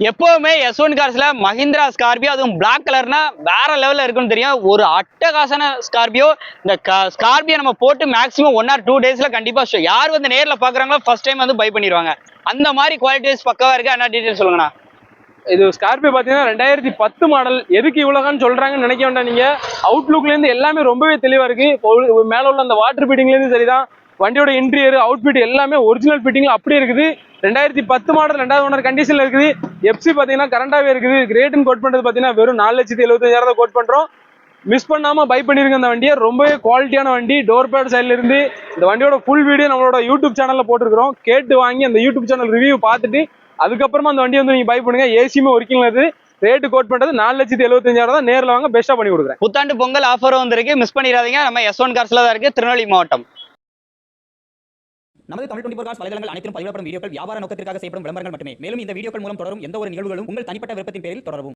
எப்பவுமே S1 கார்ஸ்ல Mahindra Scorpio அதுவும் black கலர்னா வேற லெவல்ல இருக்குன்னு தெரியும். ஒரு அட்டகாசன ஸ்கார்பியோ. இந்த ஸ்கார்பியோ நம்ம போட்டு மேக்ஸிமம் 1 or 2 டேஸ்ல கண்டிப்பா யார் வந்து நேர்ல பாக்குறாங்களோ ஃபர்ஸ்ட் டைம் வந்து பை பண்ணிடுவாங்க. அந்த மாதிரி குவாலிட்டிஸ் பக்கவா இருக்கு. என்ன டீடைல் சொல்லுங்கண்ணா? இது ஸ்கார்பியோ பாத்தீங்கன்னா 2010 மாடல். எதுக்கு இவ்வளவுன்னு சொல்றாங்கன்னு நினைக்க வேண்டாம். நீங்க அவுட்லுக்ல இருந்து எல்லாமே ரொம்பவே தெளிவா இருக்கு. மேல உள்ள அந்த வாட்டர் பீட்டிங்ல இருந்து சரிதான், வண்டியோட இன்டீரியர் அவுட்ஃபிட் எல்லாமே ஒரிஜினல் ஃபிட்டிங்ல அப்படியே இருக்குது. 2010 மாடல் 2வது ஓனர் கண்டிஷன்ல இருக்குது. எஃப்சி பாத்தீங்கன்னா கரண்டாவே இருக்குது. ரேட்டுன்னு கோட் பண்றது பாத்தீங்கன்னா வெறும் 4,75,000 கோட் பண்றோம். மிஸ் பண்ணாம பை பண்ணிருங்க இந்த வண்டியை. ரொம்பவே குவாலிட்டியான வண்டி. டோர் பேட் சைட்ல இருந்து இந்த வண்டியோட ஃபுல் வீடியோ நம்மளோட யூடியூப் சேனல்ல போட்டுருக்கோம். கேட்டு வாங்கி அந்த யூடியூப் சேனல் ரிவ்யூ பார்த்துட்டு அதுக்கப்புறமா அந்த வண்டி வந்து நீங்க பை பண்ணுங்க. ஏசியுமே ஒர்க்கிங்ல இருக்கு. ரேட்டு கோட் பண்றது 4,75,000 தான். நேரில் வாங்க, பெஸ்டா பண்ணி கொடுக்குறேன். புத்தாண்டு பொங்கல் ஆஃபரும் வந்திருக்கு, மிஸ் பண்ணிடாதீங்க. நம்ம S1 கார்ஸ்ல தான் இருக்கு, திருநெல்வேலி மாவட்டம். நமது தமிழ் 24 கார்ஸ் வலைதளங்கள் அனைத்தும் பதிவிடப்படும் வீடியோக்கள் வியாபார நோக்கத்திற்காக செய்யப்படும் விளம்பரங்கள் மட்டுமே. மேலும் இந்த வீடியோக்கள் மூலம் தொடரும் எந்த ஒரு நிகழ்வுகளும் உங்கள் தனிப்பட்ட விருப்பத்தின் பேரில் தொடரவும்.